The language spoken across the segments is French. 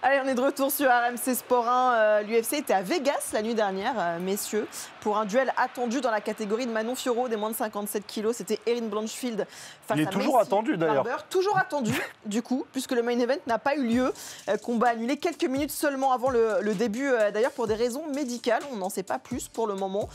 Allez, on est de retour sur RMC Sport 1. L'UFC était à Vegas la nuit dernière, messieurs, pour un duel attendu dans la catégorie de Manon Fiorot des moins de 57 kilos. C'était Erin Blanchfield face à Il est toujours attendu d'ailleurs. Toujours attendu, du coup, puisque le main event n'a pas eu lieu. Combat annulé quelques minutes seulement avant le début, d'ailleurs pour des raisons médicales. On n'en sait pas plus pour le moment.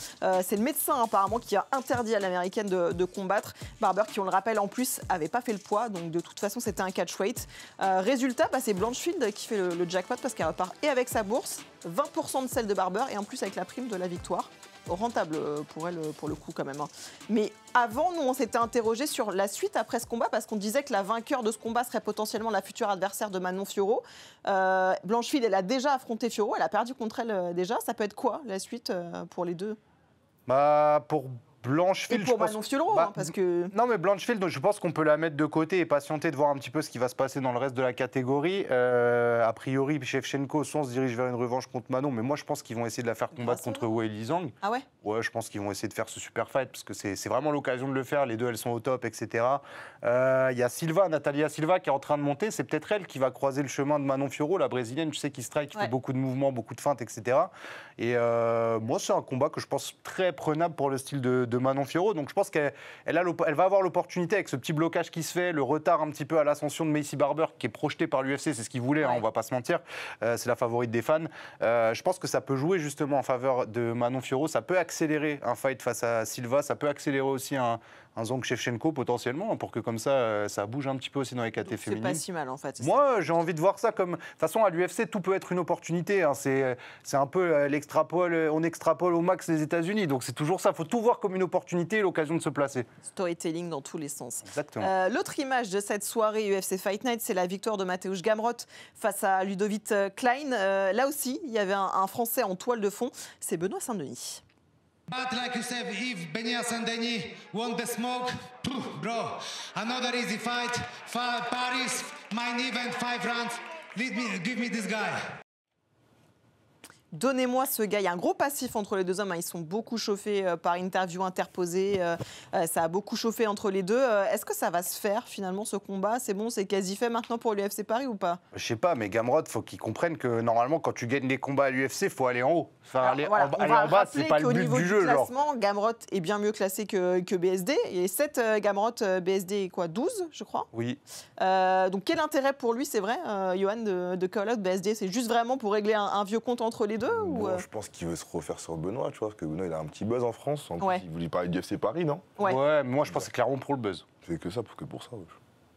C'est le médecin apparemment qui a interdit à l'américaine de combattre. Barber, qui on le rappelle en plus, avait pas fait le poids, donc de toute façon c'était un catchweight. Résultat, c'est Blanchfield qui fait le jackpot parce qu'elle repart et avec sa bourse, 20% de celle de Barber et en plus avec la prime de la victoire. Rentable pour elle, pour le coup, quand même. Mais avant, nous, on s'était interrogé sur la suite après ce combat parce qu'on disait que la vainqueur de ce combat serait potentiellement la future adversaire de Manon Fiorot. Blanchfield, elle a déjà affronté Fiorot, elle a perdu contre elle déjà. Ça peut être quoi, la suite, pour les deux? Pour Blanchfield, et pour Manon Fiorot, parce que... Non, mais Blanchfield, je pense qu'on peut la mettre de côté et patienter de voir un petit peu ce qui va se passer dans le reste de la catégorie. A priori, Shevchenko, soit on se dirige vers une revanche contre Manon, mais moi je pense qu'ils vont essayer de la faire combattre contre Weili Zhang. Ah ouais? Ouais, je pense qu'ils vont essayer de faire ce super fight parce que c'est vraiment l'occasion de le faire. Les deux, elles sont au top, etc. Il y a Natalia Silva qui est en train de monter. C'est peut-être elle qui va croiser le chemin de Manon Fiorot, la brésilienne, tu sais, qui strike, qui fait beaucoup de mouvements, beaucoup de feintes, etc. Et moi, c'est un combat que je pense très prenable pour le style de Manon Fiorot. Donc je pense qu'elle va avoir l'opportunité avec ce petit blocage qui se fait, le retard un petit peu à l'ascension de Maycee Barber qui est projeté par l'UFC, c'est ce qu'ils voulaient, on va pas se mentir. C'est la favorite des fans. Je pense que ça peut jouer justement en faveur de Manon Fiorot. Ça peut accélérer un fight face à Silva, ça peut accélérer aussi un Zhang Shevchenko potentiellement, pour que comme ça bouge un petit peu aussi dans les catégories féminines. C'est pas si mal en fait. Moi, j'ai envie de voir ça comme... De toute façon, à l'UFC, tout peut être une opportunité. C'est un peu on extrapole au max les États-Unis. Donc c'est toujours ça. Il faut tout voir comme une opportunité et l'occasion de se placer. Storytelling dans tous les sens. Exactement. L'autre image de cette soirée UFC Fight Night, c'est la victoire de Mateusz Gamrot face à Ludovic Klein. Là aussi, il y avait un Français en toile de fond. C'est Benoît Saint-Denis. But like you said, if Benoît Saint-Denis want the smoke, bro, another easy fight. Paris, main event, 5 rounds. Give me this guy. Donnez-moi ce gars. Il y a un gros passif entre les deux hommes. Ils sont beaucoup chauffés par interview interposée. Ça a beaucoup chauffé entre les deux. Est-ce que ça va se faire finalement ce combat? C'est bon, c'est quasi fait maintenant pour l'UFC Paris ou pas? Je sais pas, mais Gamrot, faut qu'il comprenne que normalement, quand tu gagnes les combats à l'UFC, faut aller en haut. Enfin, aller en bas, c'est pas le but du jeu. Classement, Gamrot est bien mieux classé que BSD. Et 7 Gamrot, BSD, quoi, 12, je crois. Oui. Donc quel intérêt pour lui, c'est vrai, Johan, de call out BSD? C'est juste vraiment pour régler un vieux compte entre les deux ou... Je pense qu'il veut se refaire sur Benoît, tu vois, parce que Benoît, il a un petit buzz en France. En plus, il voulait parler du UFC Paris, non? Ouais, mais moi, je pense que c'est clairement pour le buzz. C'est que pour ça.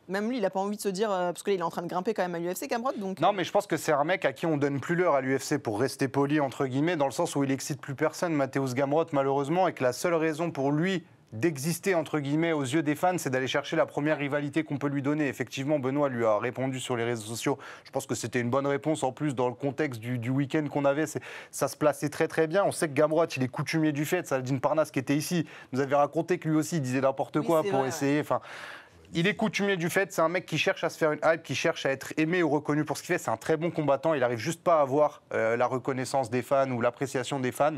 Même lui, il n'a pas envie de se dire... parce que là, il est en train de grimper quand même à l'UFC, Gamrot. Donc... Non, mais je pense que c'est un mec à qui on donne plus l'heure à l'UFC pour rester poli, entre guillemets, dans le sens où il excite plus personne, Mateusz Gamrot, malheureusement, et que la seule raison pour lui d'exister, entre guillemets, aux yeux des fans, c'est d'aller chercher la première rivalité qu'on peut lui donner. Effectivement, Benoît lui a répondu sur les réseaux sociaux. Je pense que c'était une bonne réponse, en plus, dans le contexte du week-end qu'on avait. Ça se plaçait très, très bien. On sait que Gamrot, il est coutumier du fait. Saladin Parnasse, qui était ici, nous avait raconté que lui aussi, il disait n'importe quoi pour essayer... Enfin, il est coutumier du fait, c'est un mec qui cherche à se faire une hype, qui cherche à être aimé ou reconnu pour ce qu'il fait. C'est un très bon combattant, il n'arrive juste pas à avoir la reconnaissance des fans ou l'appréciation des fans.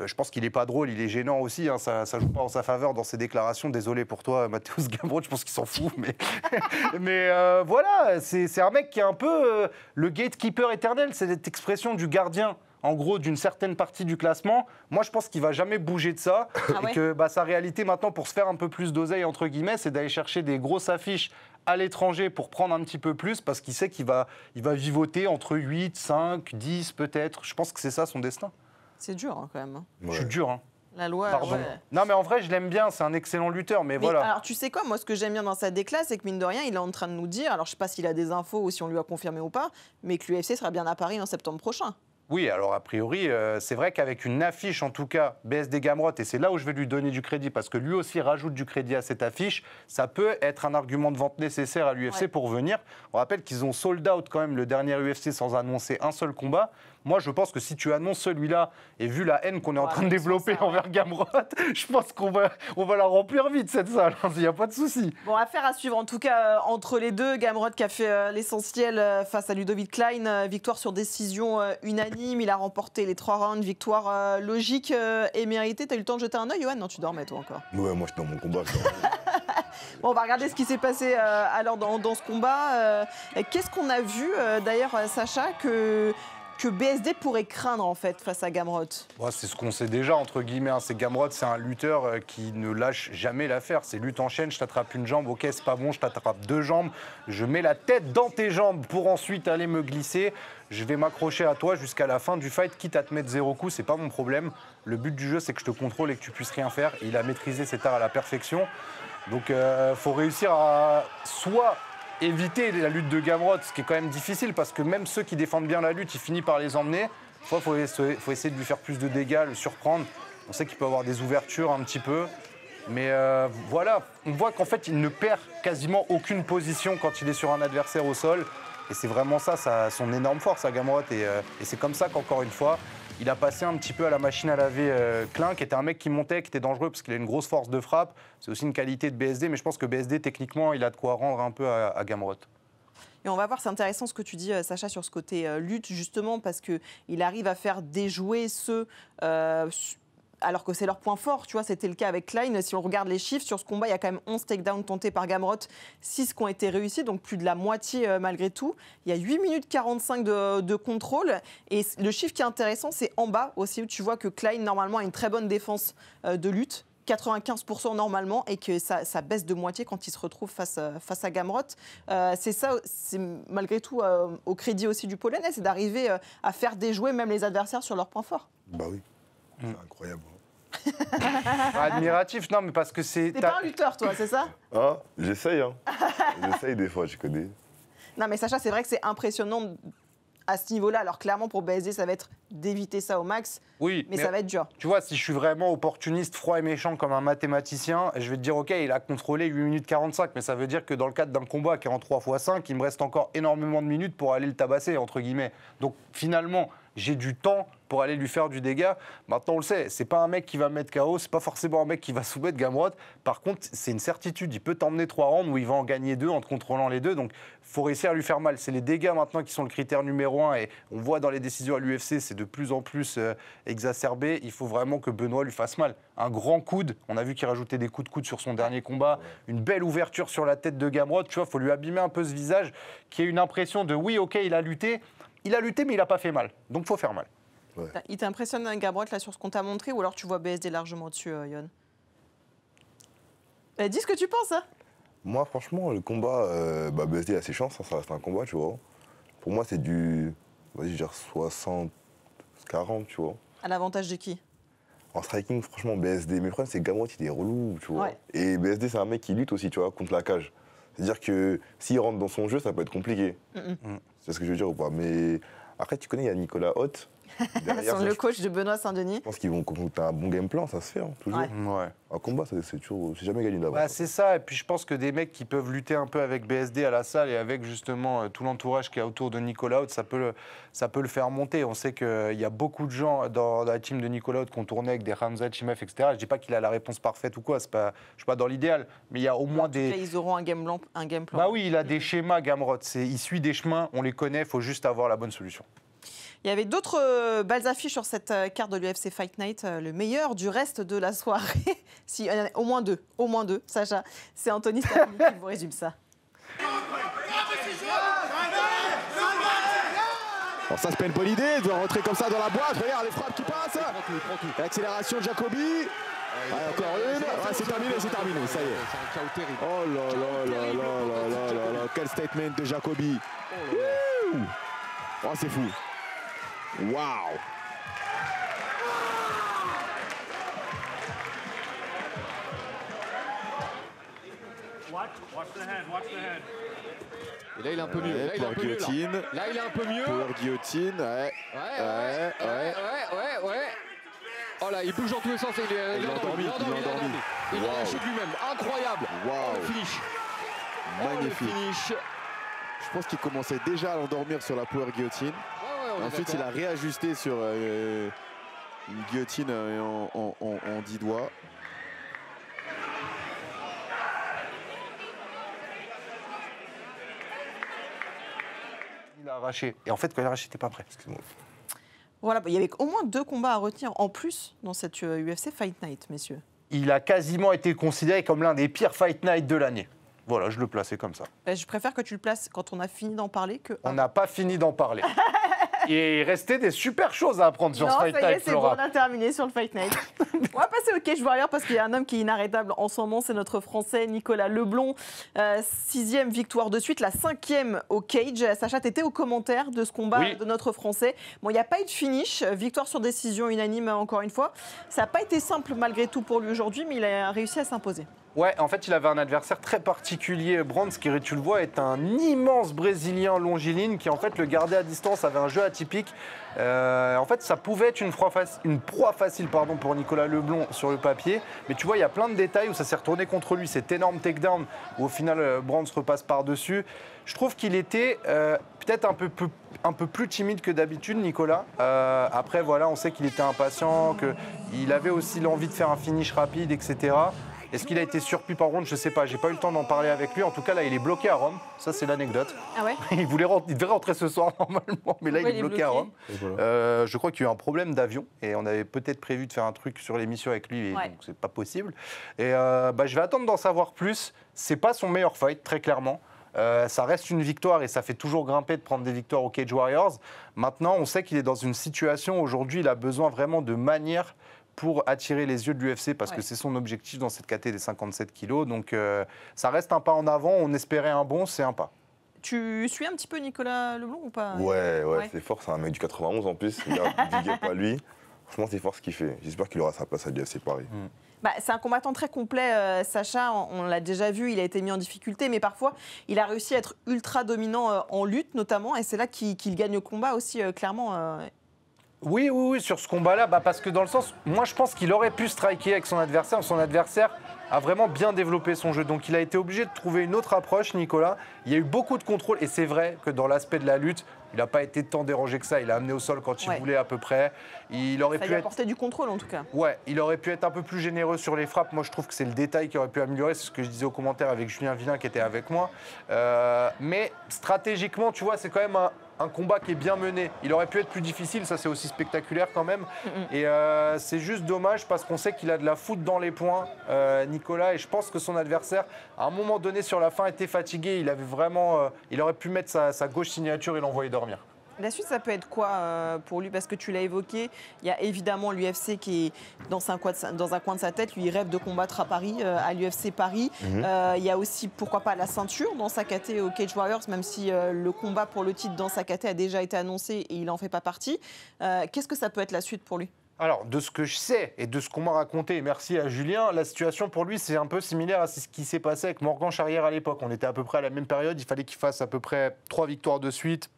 Je pense qu'il n'est pas drôle, il est gênant aussi, hein, ça ne joue pas en sa faveur dans ses déclarations. Désolé pour toi, Mateusz Gamrot, je pense qu'il s'en fout. Mais voilà, c'est un mec qui est un peu le gatekeeper éternel, c'est cette expression du gardien. En gros, d'une certaine partie du classement. Moi, je pense qu'il ne va jamais bouger de ça. Et que sa réalité maintenant, pour se faire un peu plus d'oseille, entre guillemets, c'est d'aller chercher des grosses affiches à l'étranger pour prendre un petit peu plus, parce qu'il sait qu'il va vivoter entre 8, 5, 10 peut-être. Je pense que c'est ça son destin. C'est dur quand même. Ouais. Je suis dur. Hein. La loi. Pardon. Non, mais en vrai, je l'aime bien. C'est un excellent lutteur. Mais voilà. Alors, tu sais quoi, moi, ce que j'aime bien dans sa déclat, c'est que mine de rien, il est en train de nous dire, alors je ne sais pas s'il a des infos ou si on lui a confirmé ou pas, mais que l'UFC sera bien à Paris en septembre prochain. Oui, alors a priori, c'est vrai qu'avec une affiche, en tout cas, BSD Gamrot, et c'est là où je vais lui donner du crédit, parce que lui aussi rajoute du crédit à cette affiche, ça peut être un argument de vente nécessaire à l'UFC pour venir. On rappelle qu'ils ont sold out quand même le dernier UFC sans annoncer un seul combat. Moi, je pense que si tu annonces celui-là, et vu la haine qu'on est en train de développer envers Gamrot, je pense qu'on va la remplir vite, cette salle. Il n'y a pas de souci. Bon, affaire à suivre, en tout cas, entre les deux. Gamrot qui a fait l'essentiel face à Ludovic Klein. Victoire sur décision unanime. Il a remporté les 3 rounds. Victoire logique et méritée. T'as eu le temps de jeter un œil, Johan? Non, tu dormais, toi, encore. Ouais, moi, je suis dans mon combat. Bon, on va regarder ce qui s'est passé alors dans ce combat. Qu'est-ce qu'on a vu d'ailleurs, Sacha, que BSD pourrait craindre en fait face à Gamrot? C'est ce qu'on sait déjà, entre guillemets. C'est Gamrot, c'est un lutteur qui ne lâche jamais l'affaire. C'est lutte en chaîne, je t'attrape une jambe, ok, c'est pas bon, je t'attrape 2 jambes. Je mets la tête dans tes jambes pour ensuite aller me glisser. Je vais m'accrocher à toi jusqu'à la fin du fight, quitte à te mettre 0 coup, c'est pas mon problème. Le but du jeu, c'est que je te contrôle et que tu puisses rien faire. Et il a maîtrisé cet art à la perfection. Donc, faut réussir à soit éviter la lutte de Gamrot, ce qui est quand même difficile parce que même ceux qui défendent bien la lutte, il finit par les emmener. Il faut essayer de lui faire plus de dégâts, le surprendre. On sait qu'il peut avoir des ouvertures un petit peu. Mais voilà, on voit qu'en fait, il ne perd quasiment aucune position quand il est sur un adversaire au sol. Et c'est vraiment ça, son énorme force à Gamrot. Et c'est comme ça qu'encore une fois, il a passé un petit peu à la machine à laver Klein, qui était un mec qui montait, qui était dangereux parce qu'il a une grosse force de frappe. C'est aussi une qualité de BSD, mais je pense que BSD, techniquement, il a de quoi rendre un peu à Gamrot. Et on va voir, c'est intéressant ce que tu dis, Sacha, sur ce côté lutte, justement, parce qu'il arrive à faire déjouer ceux... alors que c'est leur point fort, tu vois, c'était le cas avec Klein. Si on regarde les chiffres, sur ce combat, il y a quand même 11 takedowns tentés par Gamrot, 6 qui ont été réussis, donc plus de la moitié malgré tout. Il y a 8 minutes 45 de contrôle. Et le chiffre qui est intéressant, c'est en bas aussi, où tu vois que Klein, normalement, a une très bonne défense de lutte. 95% normalement, et que ça baisse de moitié quand il se retrouve face à Gamrot. C'est ça, c'est malgré tout au crédit aussi du Polonais, c'est d'arriver à faire déjouer même les adversaires sur leurs points forts. Bah oui, c'est incroyable. Admiratif, non, mais parce que c'est... T'es pas un lutteur, toi, c'est ça? Ah, j'essaye, hein. J'essaye des fois, je connais. Non, mais Sacha, c'est vrai que c'est impressionnant à ce niveau-là. Alors clairement, pour BSD, ça va être d'éviter ça au max. Oui, mais ça va être dur. Tu vois, si je suis vraiment opportuniste, froid et méchant comme un mathématicien, je vais te dire, OK, il a contrôlé 8 minutes 45, mais ça veut dire que dans le cadre d'un combat qui est en 3x5, il me reste encore énormément de minutes pour aller le tabasser, entre guillemets. Donc finalement, j'ai du temps pour aller lui faire du dégât. Maintenant, on le sait, c'est pas un mec qui va me mettre KO, c'est pas forcément un mec qui va soumettre Gamrot. Par contre, c'est une certitude, il peut t'emmener 3 rounds où il va en gagner 2 en te contrôlant les 2. Donc, faut réussir à lui faire mal. C'est les dégâts maintenant qui sont le critère numéro 1 et on voit dans les décisions à l'UFC, c'est de plus en plus exacerbé. Il faut vraiment que Benoît lui fasse mal. Un grand coude, on a vu qu'il rajoutait des coups de coude sur son dernier combat, une belle ouverture sur la tête de Gamrot. Tu vois, faut lui abîmer un peu ce visage qui ait une impression de oui, OK, il a lutté, mais il n'a pas fait mal. Donc, faut faire mal. Ouais. Il t'impressionne, Gamrot, là, sur ce qu'on t'a montré, ou alors tu vois BSD largement au-dessus, Yohan? Dis ce que tu penses, hein. Moi, franchement, le combat, BSD a ses chances, hein, ça reste un combat, tu vois. Pour moi, c'est du, vas-y, je dirais 60-40, tu vois. À l'avantage de qui? En striking, franchement, BSD. Mais le problème, c'est que Gamrot, il est relou, tu vois. Ouais. Et BSD, c'est un mec qui lutte aussi, tu vois, contre la cage. C'est-à-dire que s'il rentre dans son jeu, ça peut être compliqué. C'est ce que je veux dire ou pas. Mais après, tu connais, il y a Nicolas Haute. Sur le coach de Benoît Saint-Denis. Je pense qu'ils vont t'as un bon game plan, ça se fait, hein, toujours. Ouais. Un combat, c'est toujours, c'est jamais gagné d'avance. Bah, c'est ça, et puis je pense que des mecs qui peuvent lutter un peu avec BSD à la salle et avec justement tout l'entourage qui est autour de Nicolas Haute, ça peut le faire monter. On sait qu'il y a beaucoup de gens dans la team de Nicolas Haute qui ont tourné avec des Hamza Chimaev, etc. Je dis pas qu'il a la réponse parfaite ou quoi, je suis pas dans l'idéal, mais il y a au moins des... Là, ils auront un game plan. Bah oui, il a des schémas, Gamrot. Il suit des chemins, on les connaît, il faut juste avoir la bonne solution. Il y avait d'autres belles affiches sur cette carte de l'UFC Fight Night. Le meilleur du reste de la soirée, si, au moins deux, Sacha. C'est Anthony Stamboli qui vous résume ça. Bon, ça, c'est pas une bonne idée de rentrer comme ça dans la boîte. Regarde les frappes qui passent. L'accélération de Jacobi. Encore une. C'est terminé, ça y est. C'est un chaos terrible. Oh là là là là là là là. Quel statement de Jacobi. Oh, c'est fou. Waouh! Et là, il est un peu mieux. Là, il est un peu mieux. Là, il est un peu mieux. Power guillotine, ouais. Oh là, il bouge dans tous les sens. Il est endormi. Il est lâché de lui-même. Incroyable. Wow. Le finish. Magnifique. Le finish. Je pense qu'il commençait déjà à l'endormir sur la power guillotine. Ensuite, il a réajusté sur une guillotine en 10 doigts. Il a arraché. Et en fait, quand il a arraché, il n'était pas prêt. Voilà, il y avait au moins 2 combats à retenir en plus dans cette UFC Fight Night, messieurs. il a quasiment été considéré comme l'un des pires Fight Night de l'année. Voilà, je le plaçais comme ça. Je préfère que tu le places quand on a fini d'en parler que... On n'a pas fini d'en parler. Et il restait des super choses à apprendre sur ce Fight Night, c'est bon, on a terminé sur le Fight Night. On va passer au Cage Warrior parce qu'il y a un homme qui est inarrêtable en ce moment, c'est notre Français Nicolas Leblond. 6e victoire de suite, la 5e au Cage. Sacha, t'étais au commentaire de ce combat de notre Français. Bon, il n'y a pas eu de finish, victoire sur décision unanime encore une fois. Ça n'a pas été simple malgré tout pour lui aujourd'hui, mais il a réussi à s'imposer. Ouais, en fait, il avait un adversaire très particulier. Brands, qui, tu le vois, est un immense Brésilien longiligne qui, en fait, le gardait à distance, avait un jeu atypique. En fait, ça pouvait être une proie facile pour Nicolas Leblond sur le papier. Mais tu vois, il y a plein de détails où ça s'est retourné contre lui. Cet énorme takedown où, au final, Brands repasse par-dessus. Je trouve qu'il était peut-être un peu plus timide que d'habitude, Nicolas. Après, voilà, on sait qu'il était impatient, qu'il avait aussi l'envie de faire un finish rapide, etc. Est-ce qu'il a été surpris par Brands? Je ne sais pas, j'ai pas eu le temps d'en parler avec lui. En tout cas, là, il est bloqué à Rome. Ça, c'est l'anecdote. Ah ouais. Il devait rentrer ce soir normalement, mais là, il est bloqué à Rome. Voilà. Je crois qu'il y a eu un problème d'avion et on avait peut-être prévu de faire un truc sur l'émission avec lui, et donc c'est pas possible. Et je vais attendre d'en savoir plus. C'est pas son meilleur fight, très clairement. Ça reste une victoire et ça fait toujours grimper de prendre des victoires au Cage Warriors. Maintenant, on sait qu'il est dans une situation, aujourd'hui, il a besoin vraiment de manière pour attirer les yeux de l'UFC parce que c'est son objectif dans cette catégorie des 57 kilos. Donc ça reste un pas en avant, on espérait un bon, c'est un pas. Tu suis un petit peu Nicolas Leblond ou pas? Ouais, c'est fort, c'est un mec du 91 en plus, il a pas lui. Franchement, c'est fort ce qu'il fait. J'espère qu'il aura sa place à l'UFC Paris. C'est un combattant très complet, Sacha, on l'a déjà vu, il a été mis en difficulté, mais parfois il a réussi à être ultra dominant en lutte notamment, et c'est là qu'il gagne le combat aussi, clairement. Oui, sur ce combat-là, parce que dans le sens, moi je pense qu'il aurait pu striker avec son adversaire a vraiment bien développé son jeu, donc il a été obligé de trouver une autre approche, Nicolas. Il y a eu beaucoup de contrôle, et c'est vrai que dans l'aspect de la lutte, il n'a pas été tant dérangé que ça, il a amené au sol quand il voulait à peu près. Il aurait ça pu lui a apporté du contrôle en tout cas. Ouais, il aurait pu être un peu plus généreux sur les frappes. Moi je trouve que c'est le détail qui aurait pu améliorer, c'est ce que je disais au commentaire avec Julien Villain qui était avec moi. Mais stratégiquement, tu vois, c'est quand même un combat qui est bien mené. Il aurait pu être plus difficile, ça c'est aussi spectaculaire quand même. Et c'est juste dommage parce qu'on sait qu'il a de la foudre dans les poings, Nicolas, et je pense que son adversaire, à un moment donné sur la fin, était fatigué. Il avait vraiment, il aurait pu mettre sa gauche signature et l'envoyer dormir. La suite, ça peut être quoi pour lui? Parce que tu l'as évoqué, il y a évidemment l'UFC qui est dans un coin de sa tête. Lui, il rêve de combattre à Paris, à l'UFC Paris. Il y a aussi, pourquoi pas, la ceinture dans sa caté au Cage Warriors, même si le combat pour le titre dans sa caté a déjà été annoncé et il n'en fait pas partie. Qu'est-ce que ça peut être la suite pour lui? Alors, de ce que je sais et de ce qu'on m'a raconté, merci à Julien, la situation pour lui, c'est un peu similaire à ce qui s'est passé avec Morgan Charrière à l'époque. On était à peu près à la même période, il fallait qu'il fasse à peu près 3 victoires de suite,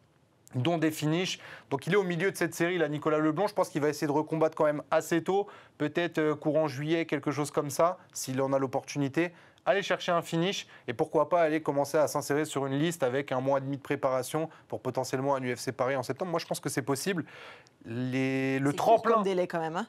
dont des finishes. Donc il est au milieu de cette série, là, Nicolas Leblond. Je pense qu'il va essayer de recombattre quand même assez tôt, peut-être courant juillet, quelque chose comme ça, s'il en a l'opportunité. Aller chercher un finish et pourquoi pas aller commencer à s'insérer sur une liste avec 1 mois et demi de préparation pour potentiellement un UFC Paris en septembre. Moi, je pense que c'est possible. Le tremplin. C'est un délai quand même. Hein.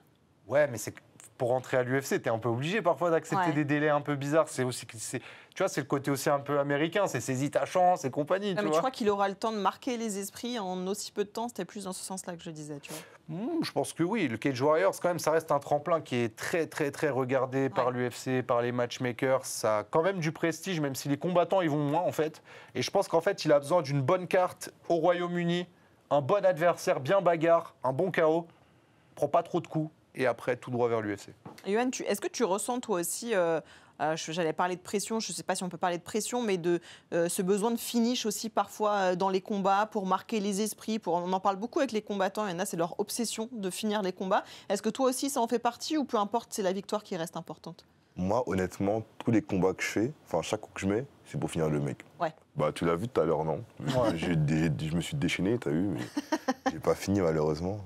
Ouais, mais c'est pour rentrer à l'UFC, tu es un peu obligé parfois d'accepter des délais un peu bizarres. C'est aussi, tu vois, c'est le côté aussi un peu américain. C'est saisis ta chance et compagnie. Mais tu crois qu'il aura le temps de marquer les esprits en aussi peu de temps? C'était plus dans ce sens-là que je disais, tu vois. Je pense que oui. Le Cage Warriors, quand même, ça reste un tremplin qui est très, très, très regardé par l'UFC, par les matchmakers. Ça a quand même du prestige, même si les combattants, ils vont moins, en fait. Et je pense qu'en fait, il a besoin d'une bonne carte au Royaume-Uni, un bon adversaire, bien bagarre, un bon KO, prend pas trop de coups. Et après, tout droit vers l'UFC. Yoann, est-ce que tu ressens toi aussi, j'allais parler de pression, je ne sais pas si on peut parler de pression, mais de ce besoin de finish aussi parfois dans les combats pour marquer les esprits, on en parle beaucoup avec les combattants, il y en a, c'est leur obsession de finir les combats. Est-ce que toi aussi ça en fait partie ou peu importe, c'est la victoire qui reste importante? Moi, honnêtement, tous les combats que je fais, enfin chaque coup que je mets, c'est pour finir le mec. Ouais. Bah tu l'as vu tout à l'heure, non? Je me suis déchaîné, t'as vu, mais j'ai pas fini malheureusement.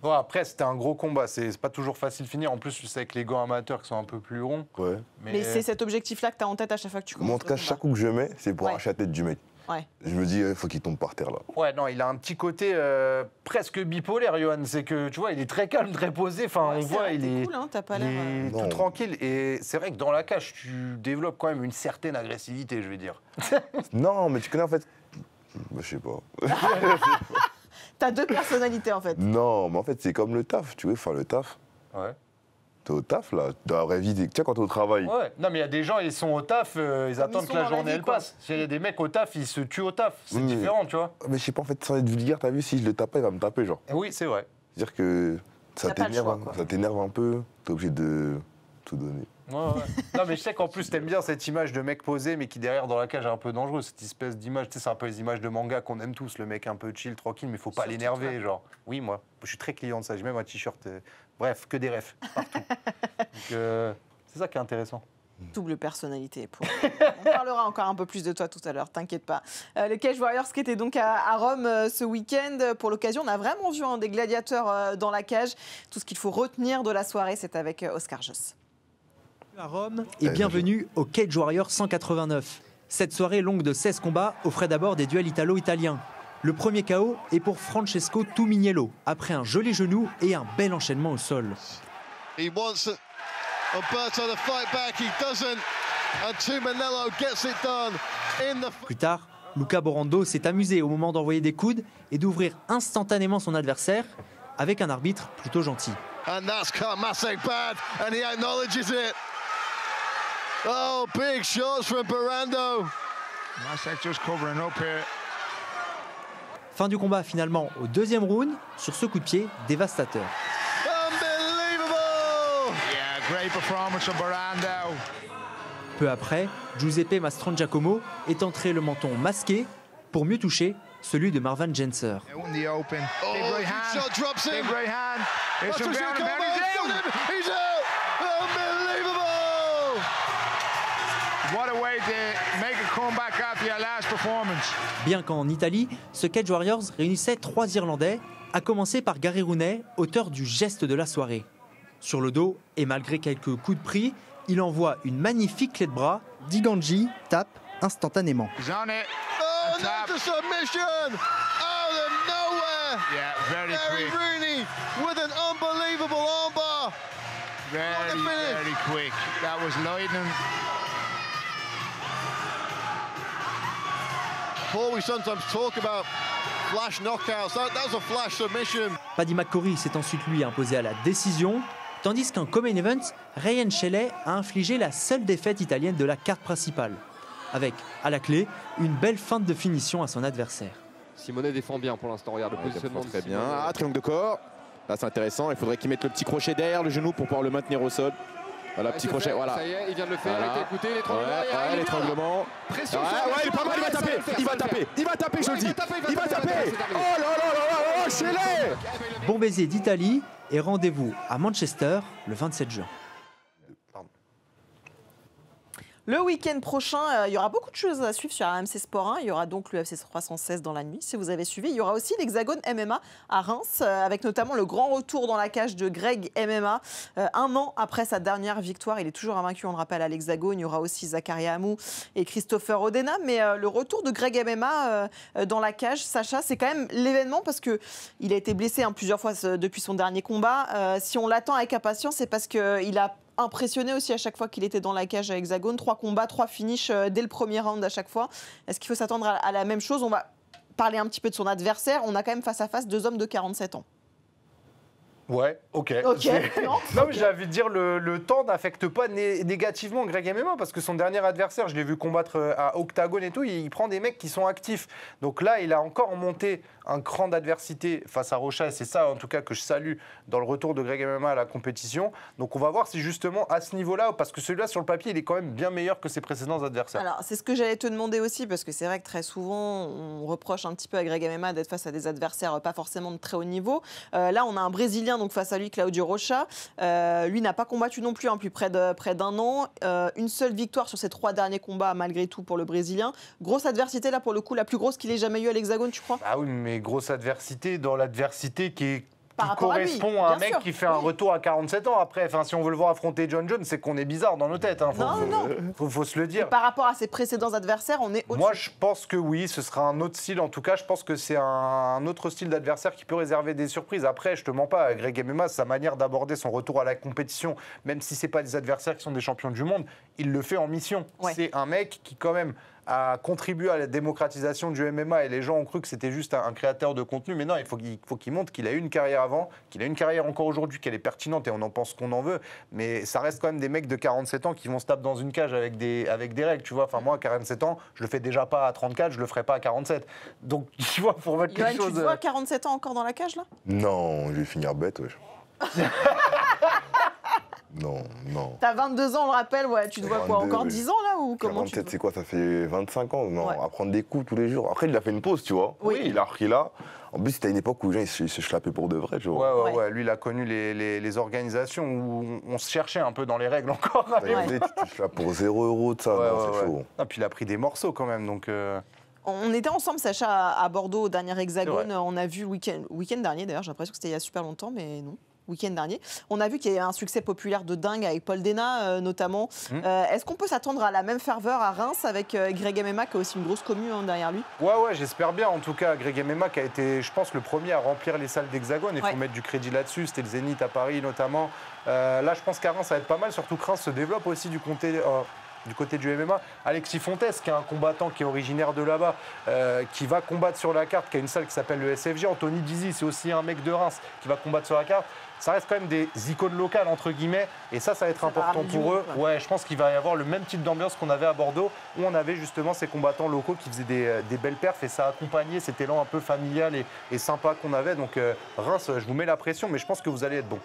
Bon, après, c'était un gros combat. C'est pas toujours facile de finir. En plus, c'est avec les gants amateurs qui sont un peu plus ronds. Ouais. Mais c'est cet objectif-là que tu as en tête à chaque fois que tu commences. Moi, en tout cas, chaque coup que je mets, c'est pour arracher la tête du mec. Ouais. Je me dis, il faut qu'il tombe par terre là. Ouais, non, il a un petit côté presque bipolaire, Yoann. C'est que, tu vois, il est très calme, très posé. Enfin, on voit, il est cool, hein, t'as pas l'air. Il est tout tranquille. Et c'est vrai que dans la cage, tu développes quand même une certaine agressivité, je vais dire. Non, mais tu connais en fait. Je sais pas. T'as deux personnalités en fait. Non, mais en fait, c'est comme le taf, tu veux faire le taf. Ouais. T'es au taf, là. Dans la vraie vie, tu sais, quand t'es au travail. Ouais, non, mais il y a des gens, ils sont au taf, ils attendent sont que la dans la journée vie, elle quoi. passe. Il y a des mecs au taf, ils se tuent au taf. C'est Oui, mais- différent, tu vois. Mais je sais pas, en fait, sans être vulgaire, t'as vu, si je le tape pas, il va me taper, genre. Et oui, c'est vrai. C'est-à-dire que ça T'as pas le choix, t'énerve, quoi. ça t'énerve un peu, t'es obligé de tout donner. Ouais, ouais. Non, mais je sais qu'en plus, t'aimes bien cette image de mec posé, mais qui derrière dans la cage est un peu dangereux. Cette espèce d'image, tu sais, c'est un peu les images de manga qu'on aime tous. Le mec un peu chill, tranquille, mais faut pas Surtout l'énerver, toi. genre. Oui, moi, je suis très client de ça. J'ai même un t-shirt. Bref, que des refs, partout. Donc, c'est ça qui est intéressant. Double personnalité. On parlera encore un peu plus de toi tout à l'heure, t'inquiète pas. Les Cage Warriors qui étaient donc à Rome ce week-end. Pour l'occasion, on a vraiment vu des gladiateurs dans la cage. Tout ce qu'il faut retenir de la soirée, c'est avec Oscar Joss. À Rome et bienvenue au Cage Warrior 189. Cette soirée longue de 16 combats offrait d'abord des duels italo-italiens. Le premier KO est pour Francesco Tuminiello, après un joli genou et un bel enchaînement au sol. He wants Umberto to fight back, he doesn't, and Tuminiello gets it done in the... Plus tard, Luca Borando s'est amusé au moment d'envoyer des coudes et d'ouvrir instantanément son adversaire avec un arbitre plutôt gentil. And that's Masek bad, and he acknowledges it. Oh, big shots from Borando. Masek just covering up here. Fin du combat finalement au deuxième round sur ce coup de pied dévastateur. Unbelievable! Yeah, great performance from Borando. Peu après, Giuseppe Mastrangiacomo est entré le menton masqué pour mieux toucher celui de Marwan Gencer. Out in the open. Oh, Big right big hand. shot drops Big him. right hand. It's from Mastrangiacomo, down and he's got down. him. He's out! Unbelievable! What a way to make a comeback after your last performance. Bien qu'en Italie, ce Cage Warriors réunissait 3 Irlandais, à commencer par Gary Rooney, auteur du geste de la soirée. Sur le dos, et malgré quelques coups de prix, il envoie une magnifique clé de bras. Diganji tape instantanément. He's on it. Oh, And and tap. there's the submission! Out of nowhere! Yeah, very Gary quick. Rooney with an unbelievable armbar. Very, finish. very quick. That was lightning. Paul, we sometimes talk about flash knockouts. That was a flash submission. Paddy McCory s'est ensuite lui imposé à la décision, tandis qu'en co-main event, Ryan Shelley a infligé la seule défaite italienne de la carte principale, avec, à la clé, une belle feinte de finition à son adversaire. Simonet défend bien pour l'instant. Regarde le Ouais, positionnement. de très bien. Simonet. Ah, triangle de corps. Là, c'est intéressant. Il faudrait qu'il mette le petit crochet derrière le genou pour pouvoir le maintenir au sol. Voilà, Ouais, petit c'est crochet. fait. Voilà. Ça y est, il vient de le faire. Voilà. Il a été écouté. L'étranglement. Ouais, il arrive. l'étranglement. Pression Ouais, sur le ouais, il est pas mal, il va ça taper. le faire, Il va ça le taper. faire. Il va taper, je le Ouais, dis. il va taper, Il va taper. c'est terminé. Oh là là là là, Shelley. Bon baiser d'Italie et rendez-vous à Manchester le 27 juin. Le week-end prochain, il y aura beaucoup de choses à suivre sur RMC Sport 1. Il y aura donc l'UFC 316 dans la nuit, si vous avez suivi. Il y aura aussi l'Hexagone MMA à Reims, avec notamment le grand retour dans la cage de Greg MMA. Un an après sa dernière victoire, il est toujours invaincu, on le rappelle, à l'Hexagone. Il y aura aussi Zakaria Amou et Christopher Odena. Mais le retour de Greg MMA dans la cage, Sacha, c'est quand même l'événement parce qu'il a été blessé plusieurs fois depuis son dernier combat. Si on l'attend avec impatience, c'est parce qu'il a impressionné aussi à chaque fois qu'il était dans la cage à Hexagone. 3 combats, 3 finishes dès le premier round à chaque fois. Est-ce qu'il faut s'attendre à la même chose? On va parler un petit peu de son adversaire. On a quand même face à face 2 hommes de 47 ans. Ouais, ok. Ok, non, Non, mais j'ai envie de dire, le temps n'affecte pas négativement Greg MMA parce que son dernier adversaire, je l'ai vu combattre à Octagone et tout, il prend des mecs qui sont actifs. Donc là, il a encore monté un cran d'adversité face à Rocha et c'est ça en tout cas que je salue dans le retour de Greg MMA à la compétition. Donc on va voir si justement à ce niveau-là, parce que celui-là sur le papier, il est quand même bien meilleur que ses précédents adversaires. Alors, c'est ce que j'allais te demander aussi, parce que c'est vrai que très souvent, on reproche un petit peu à Greg MMA d'être face à des adversaires pas forcément de très haut niveau. Là, on a un Brésilien donc face à lui, Claudio Rocha. Lui n'a pas combattu non plus, plus près d'un an. Une seule victoire sur ses 3 derniers combats, malgré tout, pour le Brésilien. Grosse adversité, là, pour le coup, la plus grosse qu'il ait jamais eu à l'Hexagone, tu crois? Ah oui, mais grosse adversité dans l'adversité qui Par rapport à lui, correspond à un bien mec sûr. qui fait un retour à 47 ans. Après, si on veut le voir affronter John Jones, c'est qu'on est bizarre dans nos têtes. Faut se le dire. Par rapport à ses précédents adversaires, on est au-dessus. Moi, je pense que oui, ce sera un autre style. En tout cas, je pense que c'est un autre style d'adversaire qui peut réserver des surprises. Après, je te mens pas, Greg MMA, sa manière d'aborder son retour à la compétition, même si c'est pas des adversaires qui sont des champions du monde, il le fait en mission. Ouais. C'est un mec qui, quand même, a contribué à la démocratisation du MMA et les gens ont cru que c'était juste un créateur de contenu. Mais non, il faut qu'il montre qu'il a eu une carrière avant, qu'il a une carrière encore aujourd'hui, qu'elle est pertinente et on en pense qu'on en veut. Mais ça reste quand même des mecs de 47 ans qui vont se taper dans une cage avec des règles, tu vois. Enfin, moi, à 47 ans, je le fais déjà pas à 34, je le ferai pas à 47. Donc, tu vois, pour mettre quelque chose... Tu te vois à 47 ans encore dans la cage, là? Non, je vais finir bête, wesh. Non, non. T'as 22 ans, on le rappelle, ouais, tu te vois quoi, encore 10 ans là ou comment 47, c'est quoi, ça fait 25 ans, non, Ouais. à prendre des coups tous les jours. Après, il a fait une pause, tu vois. Oui. Il a repris là. En plus, c'était une époque où les gens ils se schlapaient pour de vrai, tu vois. Ouais. Lui, il a connu les organisations où on se cherchait un peu dans les règles encore. Tu te schlapes pour 0 € de ça, non, c'est chaud. Ah, puis il a pris des morceaux quand même, donc... On était ensemble, Sacha, à Bordeaux, au dernier Hexagone. C'est On a vu le week-end dernier, d'ailleurs, j'ai l'impression que c'était il y a super longtemps, mais non. Week-end dernier. On a vu qu'il y a eu un succès populaire de dingue avec Paul Dena, notamment. Est-ce qu'on peut s'attendre à la même ferveur à Reims avec Greg MMA, qui a aussi une grosse commu derrière lui? Ouais, j'espère bien. En tout cas, Greg MMA qui a été, je pense, le premier à remplir les salles d'Hexagone. Il faut mettre du crédit là-dessus. C'était le Zénith à Paris, notamment. Là, je pense qu'à Reims, ça va être pas mal. Surtout que Reims se développe aussi du côté du MMA. Alexis Fontes, qui est un combattant qui est originaire de là-bas, qui va combattre sur la carte, qui a une salle qui s'appelle le SFG. Anthony Dizzy, c'est aussi un mec de Reims qui va combattre sur la carte. Ça reste quand même des icônes locales, entre guillemets, et ça va être important pour eux. Ouais, je pense qu'il va y avoir le même type d'ambiance qu'on avait à Bordeaux, où on avait justement ces combattants locaux qui faisaient des belles perfs, et ça accompagnait cet élan un peu familial et sympa qu'on avait. Donc Reims, je vous mets la pression, mais je pense que vous allez être bon.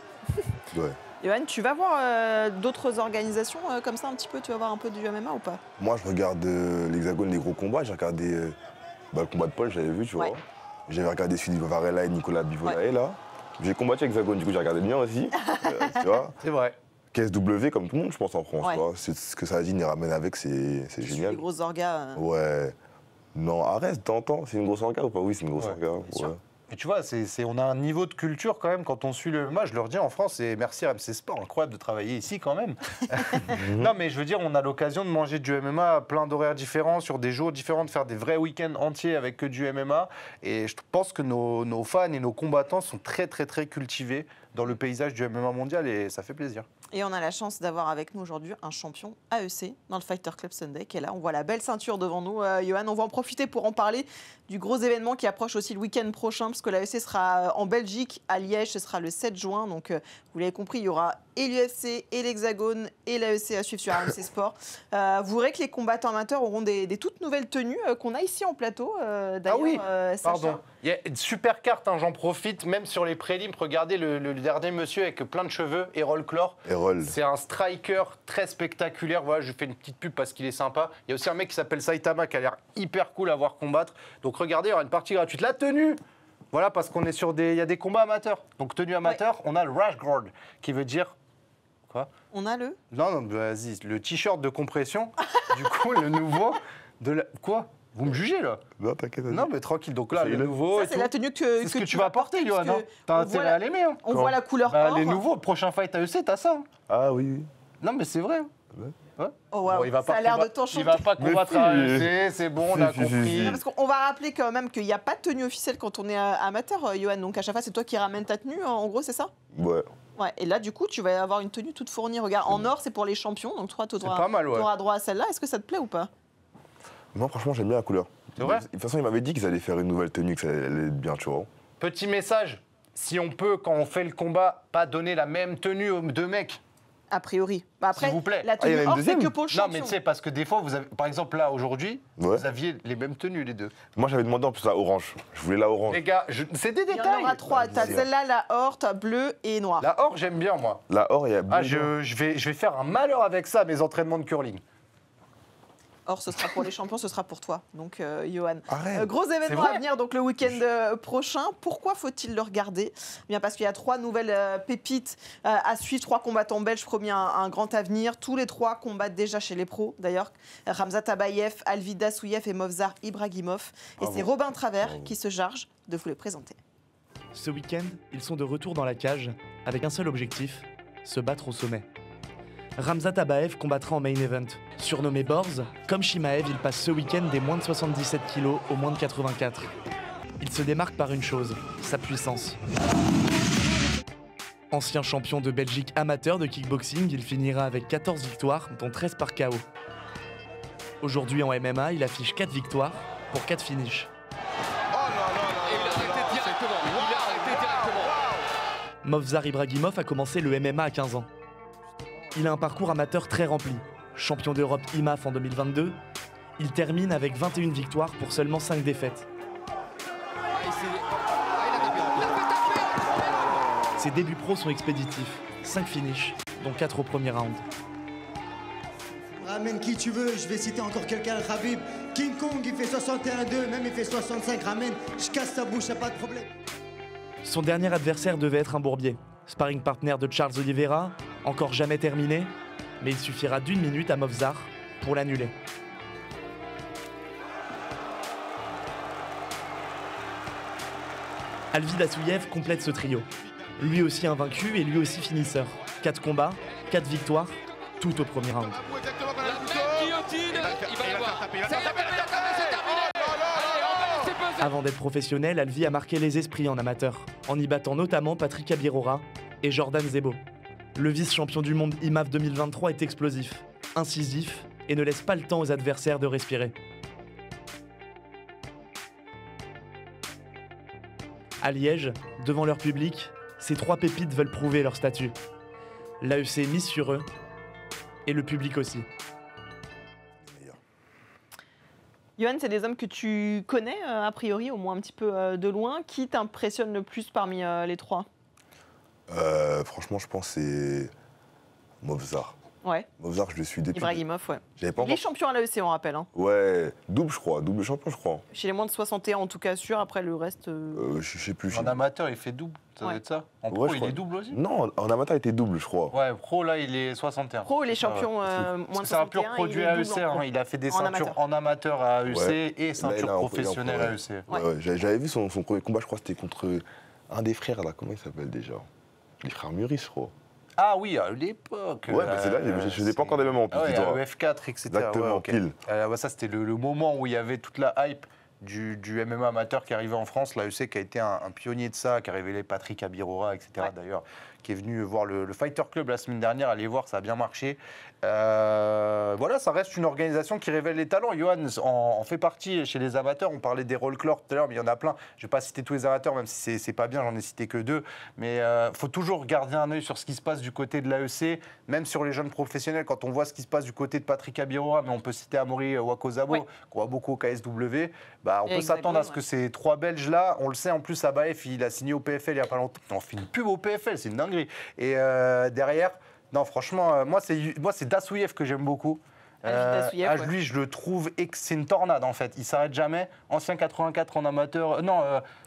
Ouais. Johan, tu vas voir d'autres organisations comme ça un petit peu? Tu vas voir un peu du MMA ou pas? Moi, je regarde l'Hexagone, les gros combats. J'ai regardé le combat de Paul, j'avais vu, tu vois. J'avais regardé celui de Varela et Nicolas Bivolae, là. J'ai combattu Hexagone, du coup, j'ai regardé bien aussi. Tu vois. C'est vrai. KSW, comme tout le monde, je pense, en France. Ouais. Tu vois. C'est ce que Sadine y ramène avec, c'est génial. Les grosses orgas. Ouais. Non, arrête, t'entends. C'est une grosse orga ou pas? Oui, c'est une grosse orga. Ouais. Et tu vois, on a un niveau de culture quand même quand on suit le MMA. Je le redis en France, et merci à MC Sport, incroyable de travailler ici quand même. Non, mais je veux dire, on a l'occasion de manger du MMA à plein d'horaires différents, sur des jours différents, de faire des vrais week-ends entiers avec que du MMA. Et je pense que nos fans et nos combattants sont très, très, très cultivés dans le paysage du MMA mondial et ça fait plaisir. Et on a la chance d'avoir avec nous aujourd'hui un champion AEC dans le Fighter Club Sunday qui est là. On voit la belle ceinture devant nous, Johan. On va en profiter pour en parler du gros événement qui approche aussi le week-end prochain, parce que l'AEC sera en Belgique, à Liège. Ce sera le 7 juin. Donc, vous l'avez compris, il y aura et l'UFC, et l'Hexagone, et l'AEC à suivre sur RMC Sport. Vous verrez que les combattants amateurs auront des toutes nouvelles tenues qu'on a ici en plateau. D'ailleurs, oui, Sacha. pardon. Il y a une super carte, hein, j'en profite, même sur les prélims. Regardez le dernier monsieur avec plein de cheveux, Errol Clore. C'est un striker très spectaculaire. Voilà, je fais une petite pub parce qu'il est sympa. Il y a aussi un mec qui s'appelle Saitama qui a l'air hyper cool à voir combattre. Donc regardez, il y aura une partie gratuite. La tenue, voilà, parce qu'on est sur il y a des combats amateurs. Donc tenue amateur, on a le Rash Guard, qui veut dire quoi? On a le Non, vas-y, le t-shirt de compression. Du coup, le nouveau de la... Quoi? Vous me jugez là? Non, t'inquiète. Non, mais tranquille. Donc là, le nouveau. Ça, c'est la tenue que c'est ce que tu vas porter, Johan. Hein. T'as intérêt à l'aimer. Hein. On voit la couleur or. Les nouveaux, prochain fight AEC, t'as ça. Hein. Ah oui. Non, mais c'est vrai. Oh, wow. Bon, ça a l'air de ton champion. Il va pas combattre à AEC, c'est bon, on a compris. Non, parce qu'on va rappeler quand même qu'il n'y a pas de tenue officielle quand on est amateur, Johan. Donc à chaque fois, c'est toi qui ramènes ta tenue, en gros, c'est ça? Ouais. Ouais, et là, du coup, tu vas avoir une tenue toute fournie. Regarde, en or, c'est pour les champions. Donc toi, tu auras droit à celle-là. Est-ce que ça te plaît ou pas? Non, franchement, j'aime bien la couleur. C'est vrai? De toute façon, il m'avait dit qu'ils allaient faire une nouvelle tenue, que ça allait être bien, tu vois. Petit message, si on peut, quand on fait le combat, pas donner la même tenue aux deux mecs. A priori. Bah après, s'il vous plaît. la tenue or, c'est que pour le champion. Non, mais tu sais, parce que des fois, vous avez, par exemple, là, aujourd'hui, vous aviez les mêmes tenues, les deux. Moi, j'avais demandé en plus la orange. Je voulais la orange. Les gars, c'est des détails. Il y en aura trois. T'as celle-là, la or, t'as bleu et noir. La or, j'aime bien, moi. La or, il y a bleu. Ah, je vais faire un malheur avec ça, mes entraînements de curling. Or, ce sera pour les champions, ce sera pour toi. Donc, Johan. Arrête. Gros événement à venir, donc le week-end prochain. Pourquoi faut-il le regarder? Bien parce qu'il y a 3 nouvelles pépites à suivre, 3 combattants belges promis un grand avenir. Tous les 3 combattent déjà chez les pros, d'ailleurs. Ramzat Abayev, Alvida Souyev et Movzar Ibragimov. Et c'est Robin Travers qui se charge de vous les présenter. Ce week-end, ils sont de retour dans la cage avec un seul objectif, se battre au sommet. Ramzat Abayev combattra en main event. Surnommé Borz, comme Chimaev, il passe ce week-end des moins de 77 kg aux moins de 84. Il se démarque par une chose, sa puissance. Ancien champion de Belgique amateur de kickboxing, il finira avec 14 victoires, dont 13 par KO. Aujourd'hui en MMA, il affiche 4 victoires pour 4 finishes. Movsar Ibragimov a commencé le MMA à 15 ans. Il a un parcours amateur très rempli. Champion d'Europe IMAF en 2022, il termine avec 21 victoires pour seulement 5 défaites. Ses débuts pro sont expéditifs, 5 finishes, dont 4 au premier round. Ramène qui tu veux, je vais citer encore quelqu'un, Khabib. King Kong, il fait 61-2, même il fait 65, ramène, je casse sa bouche, y'a pas de problème. Son dernier adversaire devait être un bourbier, sparring partner de Charles Oliveira, encore jamais terminé, mais il suffira d'1 minute à Movsar pour l'annuler. Alvid Assouyev complète ce trio. Lui aussi invaincu et lui aussi finisseur. 4 combats, 4 victoires, tout au premier round. Avant d'être professionnel, Alvi a marqué les esprits en amateur, en y battant notamment Patrick Abirora et Jordan Zebo. Le vice-champion du monde IMAF 2023 est explosif, incisif et ne laisse pas le temps aux adversaires de respirer. À Liège, devant leur public, ces 3 pépites veulent prouver leur statut. L'AEC mise sur eux et le public aussi. Yohan, c'est des hommes que tu connais a priori, au moins un petit peu de loin. Qui t'impressionne le plus parmi les 3 ? Franchement, je pense que c'est Movsar. Ouais. Movsar, je le suis depuis. Ibragimov, ouais. Pas encore... Il est champion à l'AEC, on rappelle. Hein. Ouais, double, je crois. Double champion, je crois. Chez les moins de 61, en tout cas, sûr. Après, le reste. Je sais plus. En amateur, il fait double. Ça doit être ça. En pro, il est double aussi ? Non, en amateur, il était double, je crois. Ouais, pro, là, il est 61. Pro, il est champion moins de 61. C'est un pur produit AEC. Il a fait des ceintures en amateur à AEC et ceinture professionnelle à AEC. J'avais vu son premier combat, je crois que c'était contre un des frères, là. Comment il s'appelle déjà ? Les frères Muris, je crois. Ah oui, à l'époque. Ouais, mais c'est là, je ne faisais pas encore des mêmes en plus. Ouais, F4, etc. Exactement, pile. Ça, c'était le moment où il y avait toute la hype du MMA amateur qui arrivait en France. L'AEC qui a été un pionnier de ça, qui a révélé Patrick Abirora, etc. D'ailleurs, qui est venu voir le Fighter Club la semaine dernière. Allez voir, ça a bien marché. Voilà, ça reste une organisation qui révèle les talents. Yohan en fait partie chez les amateurs. On parlait des rollclors tout à l'heure, mais il y en a plein. Je ne vais pas citer tous les amateurs, même si c'est pas bien, j'en ai cité que 2. Mais il faut toujours garder un œil sur ce qui se passe du côté de l'AEC, même sur les jeunes professionnels. Quand on voit ce qui se passe du côté de Patrick Abirora, mais on peut citer Amaury Wakozabo, qu'on voit beaucoup au KSW, on peut s'attendre à ce que ces 3 Belges-là, on le sait en plus, Abaef, il a signé au PFL il n'y a pas longtemps. On fait une pub au PFL, c'est une dinguerie. Et derrière, non, franchement, moi, c'est Dassouyev que j'aime beaucoup. Lui, je le trouve, c'est une tornade en fait. Il s'arrête jamais. Ancien 84 en amateur,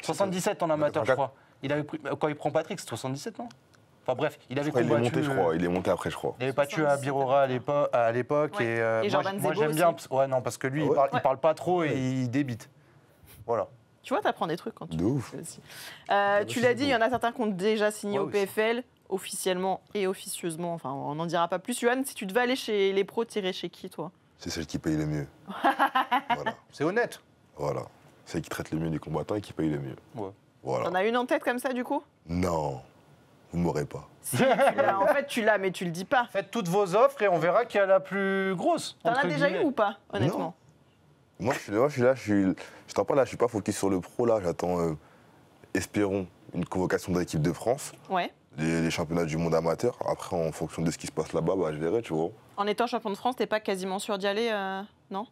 77 en amateur, je crois. Il avait pris, quand il prend Patrick, c'est 77, non ? Enfin bref, il avait combattu. Il est monté, je crois. Il est monté après, je crois. Il avait battu Abirora à l'époque. Et Jordan moi j'aime bien. Ouais, non, parce que lui, il parle pas trop et il débite. Voilà. Tu vois, t'apprends des trucs quand tu. De ouf. Tu l'as dit, il y en a certains qui ont déjà signé au PFL. Officiellement et officieusement, enfin on n'en dira pas plus. Yohan, si tu devais aller chez les pros, t'irais chez qui toi ? C'est celle qui paye le mieux. Voilà. C'est honnête. Voilà. Celle qui traite le mieux les combattants et qui paye le mieux. Ouais. Voilà. T'en as une en tête comme ça du coup ? Non, vous ne m'aurez pas. Si, en fait tu l'as mais tu le dis pas. Faites toutes vos offres et on verra qui a la plus grosse. T'en as déjà eu ou pas, honnêtement ? Non. Moi je suis là, je suis pas focus sur le pro là, j'attends, espérons, une convocation de l'équipe de France. Ouais. Les championnats du monde amateur. Après, en fonction de ce qui se passe là-bas, je verrai, tu vois. En étant champion de France, t'es pas quasiment sûr d'y aller, non ?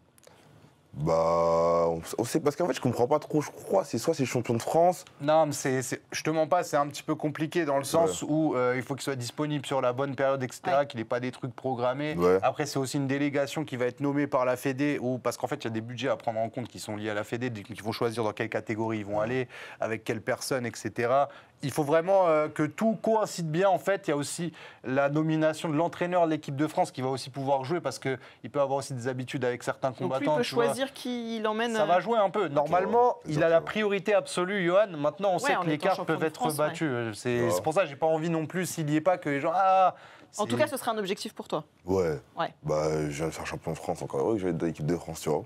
On sait, parce qu'en fait, je comprends pas trop, je crois. C'est soit c'est champion de France. Non, mais je te mens pas, c'est un petit peu compliqué dans le sens où il faut qu'il soit disponible sur la bonne période, etc., qu'il n'ait pas des trucs programmés. Ouais. Après, c'est aussi une délégation qui va être nommée par la Fédé, parce qu'en fait, il y a des budgets à prendre en compte qui sont liés à la Fédé, qui vont choisir dans quelle catégorie ils vont aller, avec quelle personne, etc. Il faut vraiment que tout coïncide bien. En fait, il y a aussi la nomination de l'entraîneur de l'équipe de France qui va aussi pouvoir jouer parce qu'il peut avoir aussi des habitudes avec certains combattants. Donc lui, il peut choisir qui l'emmène. Ça va jouer un peu. Normalement, il a la priorité absolue, Yohan. Maintenant, on sait que les cartes peuvent être rebattues. C'est pour ça que j'ai pas envie non plus, s'il n'y est pas, que les gens... En tout cas, ce serait un objectif pour toi. Ouais. Je viens de faire champion de France, encore heureux que je vais être dans l'équipe de France, tu vois.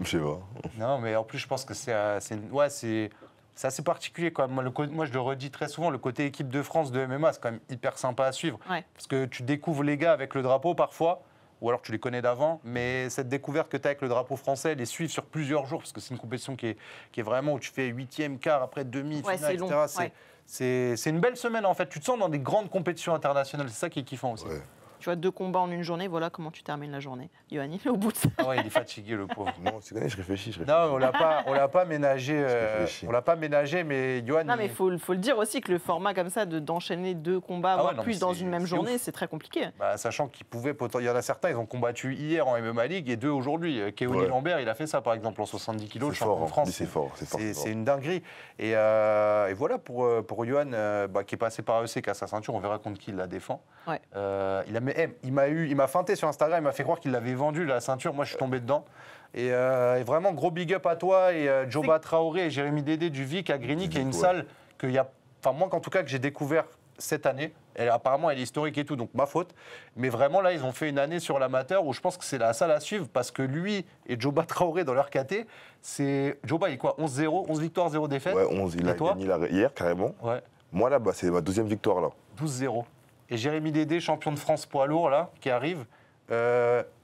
Je sais pas. Non, mais en plus, je pense que c'est assez particulier quand même. Moi, je le redis très souvent, le côté équipe de France de MMA, c'est quand même hyper sympa à suivre. Ouais. Parce que tu découvres les gars avec le drapeau parfois, ou alors tu les connais d'avant, mais cette découverte que tu as avec le drapeau français, les suivre sur plusieurs jours, parce que c'est une compétition qui est vraiment où tu fais 8e, quart, après demi, finale, etc. C'est une belle semaine en fait. Tu te sens dans des grandes compétitions internationales, c'est ça qui est kiffant aussi. Ouais. Tu vois, 2 combats en une journée, voilà comment tu termines la journée. Yohan, il est au bout de ça. Ah ouais, il est fatigué le pauvre. Non, tu connais, je réfléchis. Non, on l'a pas ménagé. On l'a pas ménagé, mais Yohan. Non, mais il faut le dire aussi que le format comme ça, d'enchaîner 2 combats, voire plus dans une même journée, c'est très compliqué. Bah, sachant qu'il pouvait, il y en a certains, ils ont combattu hier en MMA League et 2 aujourd'hui. Keoni Lambert, il a fait ça par exemple en 70 kilos, le champion de France. C'est fort, c'est une dinguerie. Et voilà pour Yohan, qui est passé par AEC, qui a sa ceinture, on verra contre qui il la défend. Ouais. Il m'a feinté sur Instagram, il m'a fait croire qu'il l'avait vendu la ceinture. Moi, je suis tombé dedans. Et vraiment, gros big up à toi et Joba Traoré et Jérémy Dédé du Vic à Grigny, qui est une salle que moi, en tout cas, que j'ai découvert cette année. Apparemment, elle est historique et tout, donc ma faute. Mais vraiment, là, ils ont fait une année sur l'amateur où je pense que c'est la salle à suivre parce que lui et Joba Traoré dans leur KT, Joba, il est quoi 11-0, 11 victoires, 0 défaites. Ouais, 11. Il a gagné hier, carrément. Ouais. Moi, là, c'est ma 2e victoire, là. 12-0. Et Jérémy Dédé, champion de France poids lourd, là, qui arrive.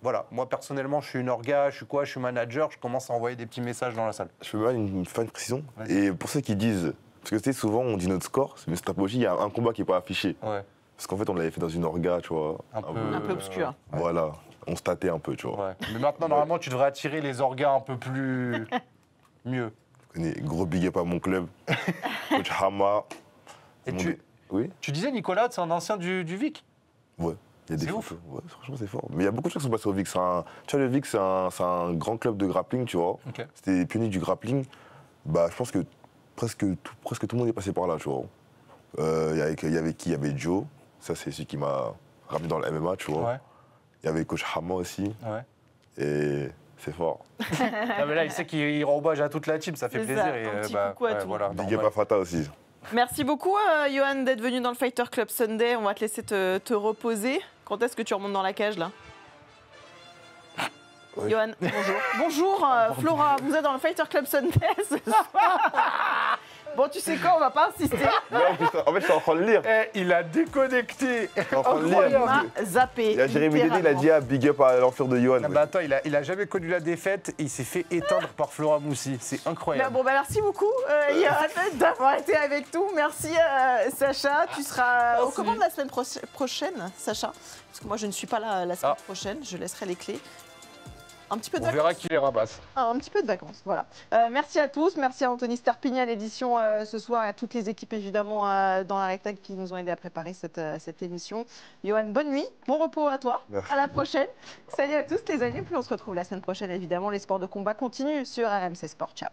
Voilà, moi personnellement, je suis une orga, je suis manager, je commence à envoyer des petits messages dans la salle. Je peux mettre une fin de précision. Et pour ceux qui disent, parce que tu sais, souvent on dit notre score, c'est une stratégie, il y a un combat qui n'est pas affiché. Ouais. Parce qu'en fait, on l'avait fait dans une orga, tu vois. Un peu obscur. Voilà, on se tâtait un peu, tu vois. Ouais. Mais maintenant, normalement, tu devrais attirer les orgas un peu plus mieux. Gros big up à mon club, coach Hama. Et oui. Tu disais, Nicolas, c'est un ancien du Vic. Ouais. Il y a des ouf. Ouais, franchement, c'est fort. Mais il y a beaucoup de choses qui sont passées au Vic. Tu vois, le Vic, c'est un grand club de grappling, tu vois. Okay. C'était pionnier du grappling. Bah, je pense que presque tout le monde est passé par là, tu vois. Il y avait qui? Il y avait Joe. Ça, c'est celui qui m'a ramené dans le MMA, tu vois. Ouais. Il y avait coach Hama aussi. Ouais. Et c'est fort. Non, mais là, il sait qu'il rembauche à toute la team, ça fait plaisir. Ça, un petit coucou à tout. Voilà, big up à Fata aussi. Merci beaucoup, Yohan, d'être venu dans le Fighter Club Sunday. On va te laisser te reposer. Quand est-ce que tu remontes dans la cage, là? Ouais. Yohan, bonjour. Bonjour, Flora, vous êtes dans le Fighter Club Sunday ce soir. Bon, tu sais quoi, on va pas insister. Non, en fait, je suis en train de lire. Il a déconnecté. Je suis en train de lire. Il m'a zappé. Il y a Jérémy Dédé, il a dit big up à l'enflure de Yohan. Bah attends, il a jamais connu la défaite et il s'est fait éteindre par Flora Moussi. C'est incroyable. Bon, merci beaucoup, Yohan, d'avoir été avec nous. Merci, Sacha. Tu seras aux commandes la semaine prochaine, Sacha. Parce que moi, je ne suis pas là la semaine prochaine. Je laisserai les clés. Un petit peu de vacances. On verra qui les ramasse. Un petit peu de vacances, voilà. Merci à tous, merci à Anthony Sterpigny à l'édition ce soir et à toutes les équipes évidemment dans la rectangle qui nous ont aidé à préparer cette émission. Yohan, bonne nuit, bon repos à toi, merci. À la prochaine. Salut à tous les amis, puis on se retrouve la semaine prochaine évidemment. Les sports de combat continuent sur RMC Sport. Ciao.